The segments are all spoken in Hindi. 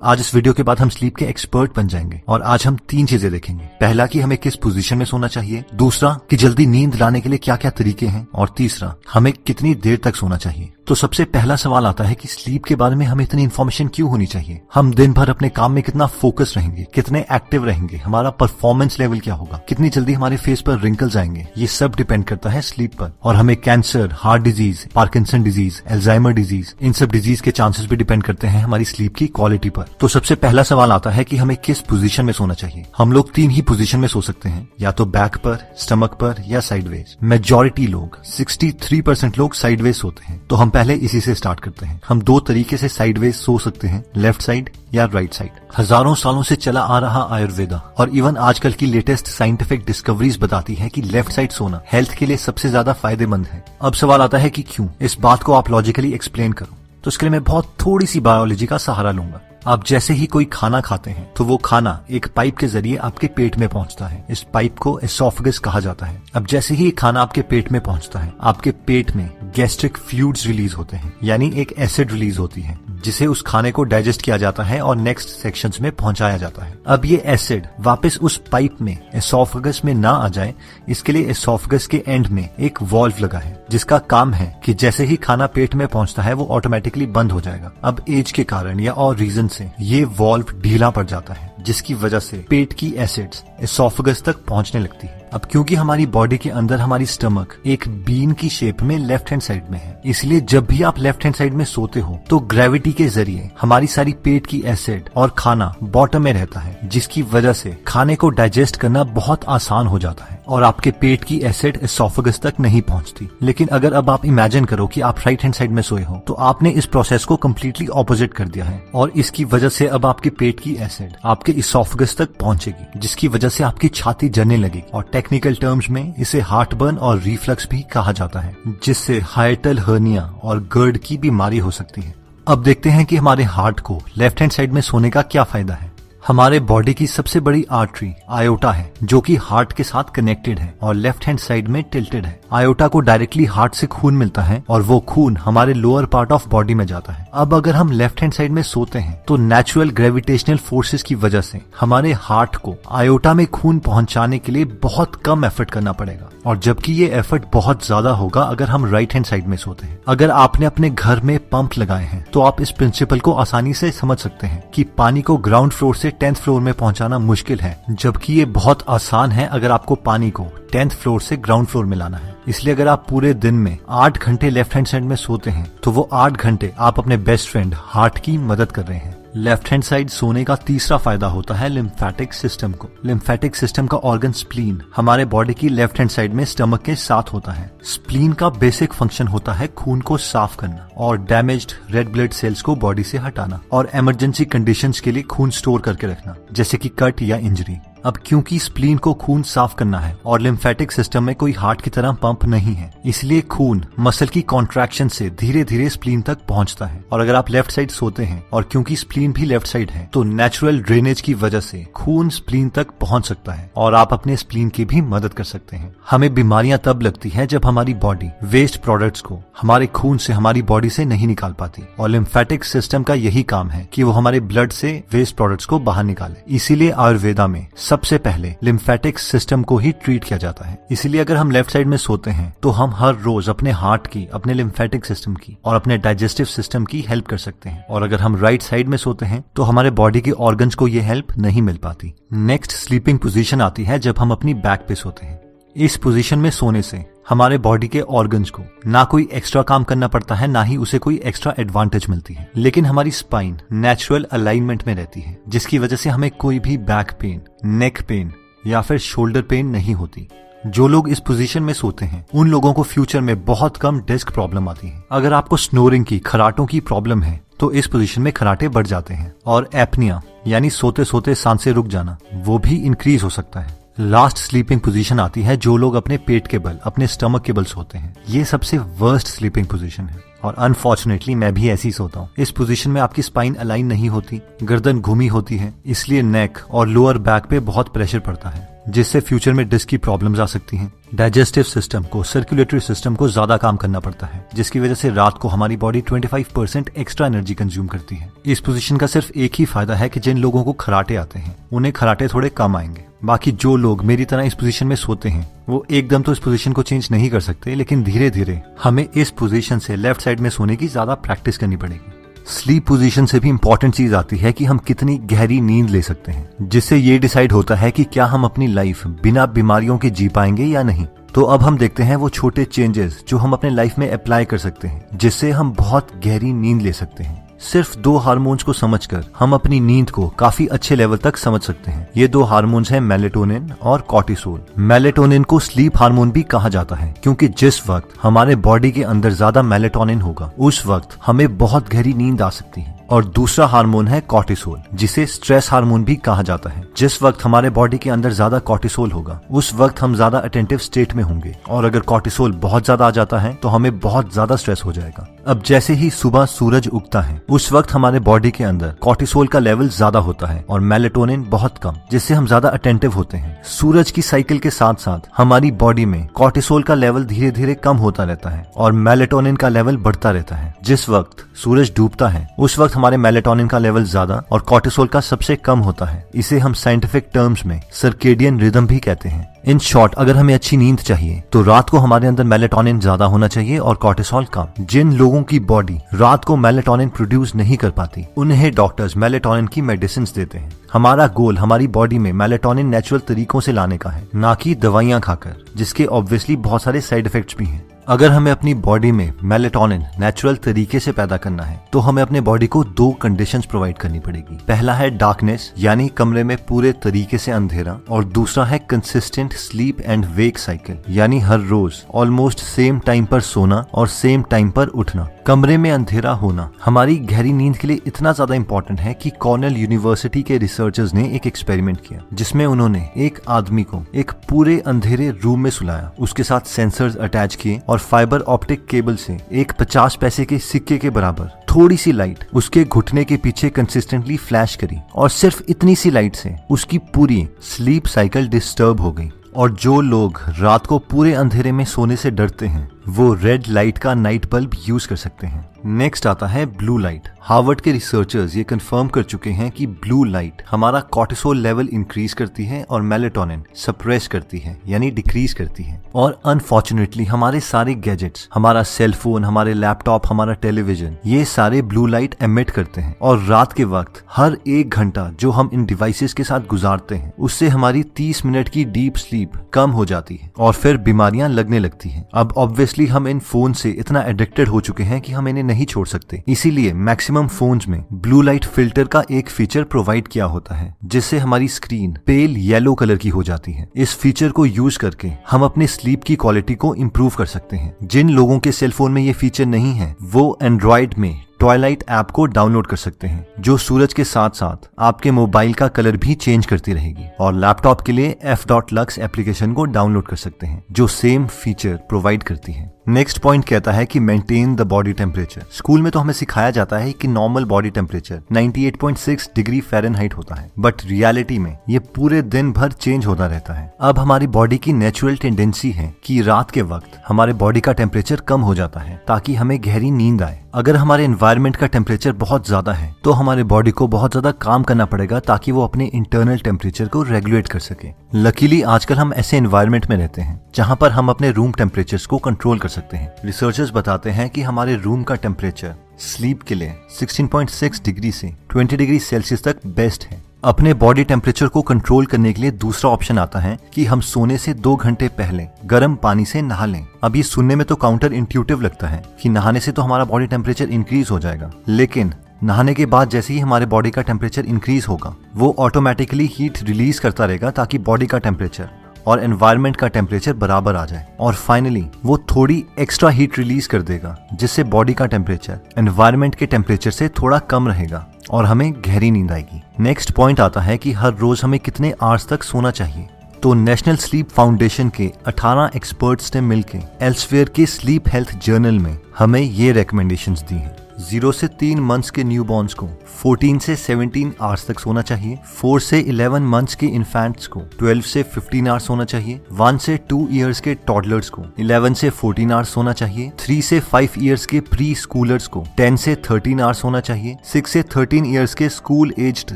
आज इस वीडियो के बाद हम स्लीप के एक्सपर्ट बन जाएंगे और आज हम 3 चीजें देखेंगे। पहला कि हमें किस पोजीशन में सोना चाहिए, दूसरा कि जल्दी नींद लाने के लिए क्या क्या तरीके हैं, और तीसरा हमें कितनी देर तक सोना चाहिए। तो सबसे पहला सवाल आता है कि स्लीप के बारे में हमें इतनी इन्फॉर्मेशन क्यों होनी चाहिए। हम दिन भर अपने काम में कितना फोकस रहेंगे, कितने एक्टिव रहेंगे, हमारा परफॉर्मेंस लेवल क्या होगा, कितनी जल्दी हमारे फेस पर रिंकल्स आएंगे, ये सब डिपेंड करता है स्लीप पर। और हमें cancer, heart disease, Parkinson disease, Alzheimer disease, इन सब डिजीज के चांसेस भी डिपेंड करते हैं हमारी स्लीप की क्वालिटी पर। तो सबसे पहला सवाल आता है कि हमें किस पोजीशन में सोना चाहिए। हम लोग 3 ही पोजीशन में सो सकते हैं, या तो बैक पर, स्टमक पर या साइडवेज। मेजॉरिटी लोग 63% लोग साइडवेज सोते हैं। तो हम पहले इसी से स्टार्ट करते हैं। हम 2 तरीके से साइडवेज सो सकते हैं, लेफ्ट साइड या राइट साइड। हजारों सालों से चला आ रहा आयुर्वेदा और इवन आजकल की लेटेस्ट साइंटिफिक डिस्कवरीज बताती है कि लेफ्ट साइड सोना हेल्थ के लिए सबसे ज्यादा फायदेमंद है। अब सवाल आता है कि क्यों। इस बात को आप लॉजिकली एक्सप्लेन करो, तो इसके लिए मैं बहुत थोड़ी सी बायोलॉजी का सहारा लूंगा। आप जैसे ही कोई खाना खाते हैं तो वो खाना एक पाइप के जरिए आपके पेट में पहुंचता है। इस पाइप को एसोफेगस कहा जाता है। अब जैसे ही खाना आपके पेट में पहुंचता है, आपके पेट में गैस्ट्रिक फ्लूइड्स रिलीज होते हैं, यानी एक एसिड रिलीज होती है जिसे उस खाने को डाइजेस्ट किया जाता है और नेक्स्ट सेक्शंस में पहुंचाया जाता है। अब ये एसिड वापस उस पाइप में एसोफेगस में ना आ जाए, इसके लिए एसोफेगस के एंड में एक वॉल्व लगा है जिसका काम है कि जैसे ही खाना पेट में पहुंचता है वो ऑटोमेटिकली बंद हो जाएगा। अब एज के कारण या और रीजन से ये वॉल्व ढीला पड़ जाता है, जिसकी वजह से पेट की एसिड्स एसोफेगस तक पहुंचने लगती है। अब क्योंकि हमारी बॉडी के अंदर हमारी स्टमक एक बीन की शेप में लेफ्ट हैंड साइड में है, इसलिए जब भी आप लेफ्ट हैंड साइड में सोते हो तो ग्रेविटी के जरिए हमारी सारी पेट की एसिड और खाना बॉटम में रहता है, जिसकी वजह से खाने को डाइजेस्ट करना बहुत आसान हो जाता है और आपके पेट की एसिड एसोफेगस तक नहीं पहुंचती। लेकिन अगर अब आप इमेजिन करो कि आप राइट हैंड साइड में सोए हो, तो आपने इस प्रोसेस को कम्प्लीटली ऑपोजिट कर दिया है और इसकी वजह से अब आपके पेट की एसिड आपके एसोफेगस तक पहुंचेगी, जिसकी वजह से आपकी छाती जलने लगेगी और टेक्निकल टर्म्स में इसे हार्ट बर्न और रिफ्लक्स भी कहा जाता है, जिससे हाइटल हर्निया और गर्ड की बीमारी हो सकती है। अब देखते हैं कि हमारे हार्ट को लेफ्ट हैंड साइड में सोने का क्या फायदा है। हमारे बॉडी की सबसे बड़ी आर्टरी आयोटा है, जो कि हार्ट के साथ कनेक्टेड है और लेफ्ट हैंड साइड में टिल्टेड है। आयोटा को डायरेक्टली हार्ट से खून मिलता है और वो खून हमारे लोअर पार्ट ऑफ बॉडी में जाता है। अब अगर हम लेफ्ट हैंड साइड में सोते हैं तो नेचुरल ग्रेविटेशनल फोर्सेस की वजह से हमारे हार्ट को आयोटा में खून पहुंचाने के लिए बहुत कम एफर्ट करना पड़ेगा, और जबकि ये एफर्ट बहुत ज्यादा होगा अगर हम राइट हैंड साइड में सोते हैं। अगर आपने अपने घर में पंप लगाए हैं तो आप इस प्रिंसिपल को आसानी से समझ सकते हैं कि पानी को ग्राउंड फ्लोर से 10th फ्लोर में पहुंचाना मुश्किल है, जबकि ये बहुत आसान है अगर आपको पानी को 10th फ्लोर से ग्राउंड फ्लोर में लाना है। इसलिए अगर आप पूरे दिन में 8 घंटे लेफ्ट हैंड साइड में सोते हैं तो वो 8 घंटे आप अपने बेस्ट फ्रेंड हार्ट की मदद कर रहे हैं। लेफ्ट हैंड साइड सोने का तीसरा फायदा होता है लिम्फेटिक सिस्टम को। लिम्फेटिक सिस्टम का ऑर्गन स्प्लीन हमारे बॉडी की लेफ्ट हैंड साइड में स्टमक के साथ होता है। स्प्लीन का बेसिक फंक्शन होता है खून को साफ करना और डैमेज्ड रेड ब्लड सेल्स को बॉडी से हटाना और इमरजेंसी कंडीशंस के लिए खून स्टोर करके रखना, जैसे कि कट या इंजरी। अब क्योंकि स्प्लीन को खून साफ करना है और लिम्फेटिक सिस्टम में कोई हार्ट की तरह पंप नहीं है, इसलिए खून मसल की कॉन्ट्रैक्शन से धीरे धीरे स्प्लीन तक पहुंचता है। और अगर आप लेफ्ट साइड सोते हैं और क्योंकि स्प्लीन भी लेफ्ट साइड है, तो नेचुरल ड्रेनेज की वजह से खून स्प्लीन तक पहुंच सकता है और आप अपने स्प्लीन की भी मदद कर सकते हैं। हमें बीमारियां तब लगती है जब हमारी बॉडी वेस्ट प्रोडक्ट्स को हमारे खून से हमारी बॉडी से नहीं निकाल पाती, और लिम्फेटिक सिस्टम का यही काम है कि वो हमारे ब्लड से वेस्ट प्रोडक्ट्स को बाहर निकाले। इसीलिए आयुर्वेदा में सबसे पहले लिम्फेटिक सिस्टम को ही ट्रीट किया जाता है। इसलिए अगर हम लेफ्ट साइड में सोते हैं तो हम हर रोज अपने हार्ट की, अपने लिम्फेटिक सिस्टम की और अपने डाइजेस्टिव सिस्टम की हेल्प कर सकते हैं। और अगर हम राइट साइड में सोते हैं तो हमारे बॉडी के ऑर्गन्स को ये हेल्प नहीं मिल पाती। नेक्स्ट स्लीपिंग पोजीशन आती है जब हम अपनी बैक पे सोते हैं। इस पोजीशन में सोने से हमारे बॉडी के ऑर्गन्स को ना कोई एक्स्ट्रा काम करना पड़ता है, ना ही उसे कोई एक्स्ट्रा एडवांटेज मिलती है, लेकिन हमारी स्पाइन नेचुरल अलाइनमेंट में रहती है, जिसकी वजह से हमें कोई भी बैक पेन, नेक पेन या फिर शोल्डर पेन नहीं होती। जो लोग इस पोजीशन में सोते हैं उन लोगों को फ्यूचर में बहुत कम डिस्क प्रॉब्लम आती है। अगर आपको स्नोरिंग की, खराटों की प्रॉब्लम है तो इस पोजीशन में खराटे बढ़ जाते हैं, और एपनिया यानी सोते सोते सांसें रुक जाना, वो भी इंक्रीज हो सकता है। लास्ट स्लीपिंग पोजीशन आती है जो लोग अपने पेट के बल, अपने स्टमक के बल सोते हैं। ये सबसे वर्स्ट स्लीपिंग पोजीशन है और अनफॉर्चुनेटली मैं भी ऐसी सोता हूँ। इस पोजीशन में आपकी स्पाइन अलाइन नहीं होती, गर्दन घूमी होती है, इसलिए नेक और लोअर बैक पे बहुत प्रेशर पड़ता है। जिससे फ्यूचर में डिस्क की प्रॉब्लम्स आ सकती हैं। डाइजेस्टिव सिस्टम को, सर्कुलेटरी सिस्टम को ज्यादा काम करना पड़ता है, जिसकी वजह से रात को हमारी बॉडी 25% एक्स्ट्रा एनर्जी कंज्यूम करती है। इस पोजीशन का सिर्फ एक ही फायदा है कि जिन लोगों को खराटे आते हैं उन्हें खराटे थोड़े कम आएंगे। बाकी जो लोग मेरी तरह इस पोजीशन में सोते हैं वो एकदम तो इस पोजीशन को चेंज नहीं कर सकते, लेकिन धीरे धीरे हमें इस पोजीशन से लेफ्ट साइड में सोने की ज्यादा प्रैक्टिस करनी पड़ेगी। स्लीप पोजीशन से भी इंपॉर्टेंट चीज आती है कि हम कितनी गहरी नींद ले सकते हैं, जिससे ये डिसाइड होता है कि क्या हम अपनी लाइफ बिना बीमारियों के जी पाएंगे या नहीं। तो अब हम देखते हैं वो छोटे चेंजेस जो हम अपने लाइफ में अप्लाई कर सकते हैं, जिससे हम बहुत गहरी नींद ले सकते हैं। सिर्फ 2 हार्मोन्स को समझकर हम अपनी नींद को काफी अच्छे लेवल तक समझ सकते हैं। ये 2 हार्मोन्स हैं मेलेटोनिन और कॉर्टिसोल। मेलेटोनिन को स्लीप हार्मोन भी कहा जाता है, क्योंकि जिस वक्त हमारे बॉडी के अंदर ज्यादा मेलेटोनिन होगा उस वक्त हमें बहुत गहरी नींद आ सकती है। और दूसरा हार्मोन है कॉर्टिसोल, जिसे स्ट्रेस हार्मोन भी कहा जाता है। जिस वक्त हमारे बॉडी के अंदर ज्यादा कॉर्टिसोल होगा उस वक्त हम ज्यादा अटेंटिव स्टेट में होंगे, और अगर कॉर्टिसोल बहुत ज्यादा आ जाता है तो हमें बहुत ज्यादा स्ट्रेस हो जाएगा। अब जैसे ही सुबह सूरज उगता है उस वक्त हमारे बॉडी के अंदर कॉर्टिसोल का लेवल ज्यादा होता है और मेलेटोनिन बहुत कम, जिससे हम ज्यादा अटेंटिव होते हैं। सूरज की साइकिल के साथ साथ हमारी बॉडी में कॉर्टिसोल का लेवल धीरे धीरे कम होता रहता है और मेलेटोनिन का लेवल बढ़ता रहता है। जिस वक्त सूरज डूबता है उस वक्त हमारे मेलेटोनिन का लेवल ज्यादा और कॉर्टिसोल का सबसे कम होता है। इसे हम साइंटिफिक टर्म्स में सर्केडियन रिदम भी कहते हैं। इन शॉर्ट, अगर हमें अच्छी नींद चाहिए तो रात को हमारे अंदर मेलेटोनिन ज्यादा होना चाहिए और कॉर्टिसोल कम। जिन लोगों की बॉडी रात को मेलेटोनिन प्रोड्यूस नहीं कर पाती उन्हें डॉक्टर्स मेलेटोनिन की मेडिसिन देते हैं। हमारा गोल हमारी बॉडी में मेलेटोनिन नेचुरल तरीकों से लाने का है, ना कि दवाइयां खाकर, जिसके ऑब्वियसली बहुत सारे साइड इफेक्ट्स भी हैं। अगर हमें अपनी बॉडी में मेलेटोनिन नेचुरल तरीके से पैदा करना है तो हमें अपने बॉडी को 2 कंडीशंस प्रोवाइड करनी पड़ेगी। पहला है डार्कनेस, यानी कमरे में पूरे तरीके से अंधेरा, और दूसरा है consistent sleep and wake cycle, यानी हर रोज ऑलमोस्ट सेम टाइम पर सोना और सेम टाइम पर उठना। कमरे में अंधेरा होना हमारी गहरी नींद के लिए इतना ज्यादा इंपॉर्टेंट है कि कॉर्नेल यूनिवर्सिटी के रिसर्चर्स ने एक एक्सपेरिमेंट किया, जिसमें उन्होंने एक आदमी को एक पूरे अंधेरे रूम में सुलाया, उसके साथ सेंसर्स अटैच किए और फाइबर ऑप्टिक केबल से एक 50 पैसे के सिक्के के बराबर थोड़ी सी लाइट उसके घुटने के पीछे कंसिस्टेंटली फ्लैश करी, और सिर्फ इतनी सी लाइट से उसकी पूरी स्लीप साइकिल डिस्टर्ब हो गई। और जो लोग रात को पूरे अंधेरे में सोने से डरते हैं वो रेड लाइट का नाइट बल्ब यूज कर सकते हैं। नेक्स्ट आता है ब्लू लाइट। हार्वर्ड के रिसर्चर्स ये कंफर्म कर चुके हैं कि ब्लू लाइट हमारा कॉर्टिसोल लेवल इंक्रीज करती है और मेलेटोनिन सप्रेस करती है, यानी डिक्रीज करती है। और अनफॉर्चुनेटली हमारे सारे गैजेट्स, हमारा सेलफोन, हमारे लैपटॉप, हमारा टेलीविजन, ये सारे ब्लू लाइट एमिट करते हैं। और रात के वक्त हर 1 घंटा जो हम इन डिवाइसेस के साथ गुजारते हैं उससे हमारी 30 मिनट की डीप स्लीप कम हो जाती है और फिर बीमारियां लगने लगती हैं। अब ऑब्वियसली हम इन फोन से इतना एडिक्टेड हो चुके हैं कि हम इन्हें नहीं छोड़ सकते, इसीलिए मैक्सिमम फोन्स में ब्लू लाइट फिल्टर का एक फीचर प्रोवाइड किया होता है, जिससे हमारी स्क्रीन पेल येलो कलर की हो जाती है। इस फीचर को यूज करके हम अपने स्लीप की क्वालिटी को इम्प्रूव कर सकते हैं। जिन लोगों के सेलफोन में ये फीचर नहीं है वो एंड्रॉइड में ट्वाइलाइट ऐप को डाउनलोड कर सकते हैं, जो सूरज के साथ साथ आपके मोबाइल का कलर भी चेंज करती रहेगी। और लैपटॉप के लिए f.lux एप्लीकेशन को डाउनलोड कर सकते हैं जो सेम फीचर प्रोवाइड करती है। नेक्स्ट पॉइंट कहता है कि maintain the body temperature. School में तो हमें सिखाया जाता है कि normal body temperature 98.6 degree Fahrenheit होता है, बट रियलिटी में ये पूरे दिन भर चेंज होता रहता है। अब हमारी बॉडी की नेचुरल टेंडेंसी है कि रात के वक्त हमारे बॉडी का टेम्परेचर कम हो जाता है ताकि हमें गहरी नींद आए। अगर हमारे एनवायरनमेंट का टेम्परेचर बहुत ज्यादा है तो हमारे बॉडी को बहुत ज्यादा काम करना पड़ेगा ताकि वो अपने इंटरनल टेम्परेचर को रेगुलेट कर सके। लकीली आजकल हम ऐसे एनवायरनमेंट में रहते हैं जहां पर हम अपने रूम टेम्परेचर्स को कंट्रोल कर सकते हैं। रिसर्चर्स बताते हैं कि हमारे रूम का टेम्परेचर स्लीप के लिए 16.6 डिग्री से 20 डिग्री सेल्सियस तक बेस्ट है। अपने बॉडी टेम्परेचर को कंट्रोल करने के लिए दूसरा ऑप्शन आता है कि हम सोने से 2 घंटे पहले गर्म पानी से नहा लें। अब ये सुनने में तो काउंटर इंट्यूटिव लगता है कि नहाने से तो हमारा बॉडी टेम्परेचर इंक्रीज हो जाएगा, लेकिन नहाने के बाद जैसे ही हमारे बॉडी का टेम्परेचर इंक्रीज होगा वो ऑटोमेटिकली हीट रिलीज करता रहेगा ताकि बॉडी का टेम्परेचर और एनवायरनमेंट का टेम्परेचर बराबर आ जाए। और फाइनली वो थोड़ी एक्स्ट्रा हीट रिलीज कर देगा जिससे बॉडी का टेम्परेचर एनवायरनमेंट के टेम्परेचर से थोड़ा कम रहेगा और हमें गहरी नींद आएगी। नेक्स्ट पॉइंट आता है कि हर रोज हमें कितने आवर्स तक सोना चाहिए। तो नेशनल स्लीप फाउंडेशन के 18 एक्सपर्ट्स ने मिलकर एल्सवेयर के स्लीप हेल्थ जर्नल में हमें ये रिकमेंडेशंस दी हैं। 0 से 3 मंथ्स के न्यूबॉर्न्स को 14 से 17 आवर्स तक सोना चाहिए। 4 से 11 मंथ्स के इन्फेंट्स को 12 से 15 आवर्स सोना चाहिए। 1 से 2 इयर्स के टॉडलर्स को 11 से 14 आवर्स सोना चाहिए। 3 से 5 इयर्स के प्री स्कूलर्स को 10 से 13 आवर्स सोना चाहिए। 6 से 13 इयर्स के स्कूल एज्ड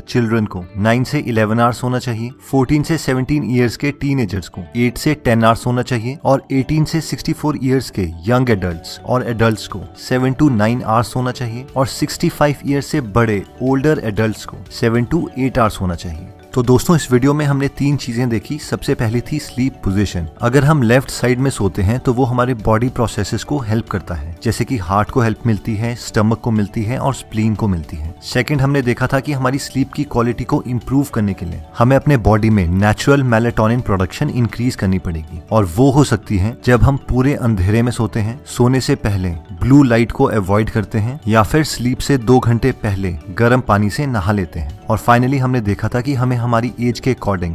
चिल्ड्रन को 9 से 11 आवर्स सोना चाहिए। 14 से 17 इयर्स के टीनेजर्स को 8 से 10 आवर्स सोना चाहिए और 18 से 64 इयर्स के यंग एडल्ट्स और एडल्ट्स को 7 to 9 आवर्स सोना चाहिए और 65 इयर्स से बड़े ओल्डर एडल्ट्स को 7 to 8 आवर्स सोना चाहिए। तो दोस्तों इस वीडियो में हमने 3 चीजें देखी। सबसे पहली थी स्लीप पोजीशन। अगर हम लेफ्ट साइड में सोते हैं तो वो हमारे बॉडी प्रोसेसेस को हेल्प करता है, जैसे कि हार्ट को हेल्प मिलती है, स्टमक को मिलती है और स्प्लीन को मिलती है। सेकंड हमने देखा था कि हमारी स्लीप की क्वालिटी को इम्प्रूव करने के लिए हमें अपने बॉडी में नेचुरल मेलेटोनिन प्रोडक्शन इंक्रीज करनी पड़ेगी और वो हो सकती है जब हम पूरे अंधेरे में सोते हैं, सोने से पहले ब्लू लाइट को अवॉइड करते हैं या फिर स्लीप से 2 घंटे पहले गर्म पानी से नहा लेते हैं। और फाइनली हमने देखा था कि हमें हमारी एज के अकॉर्डिंग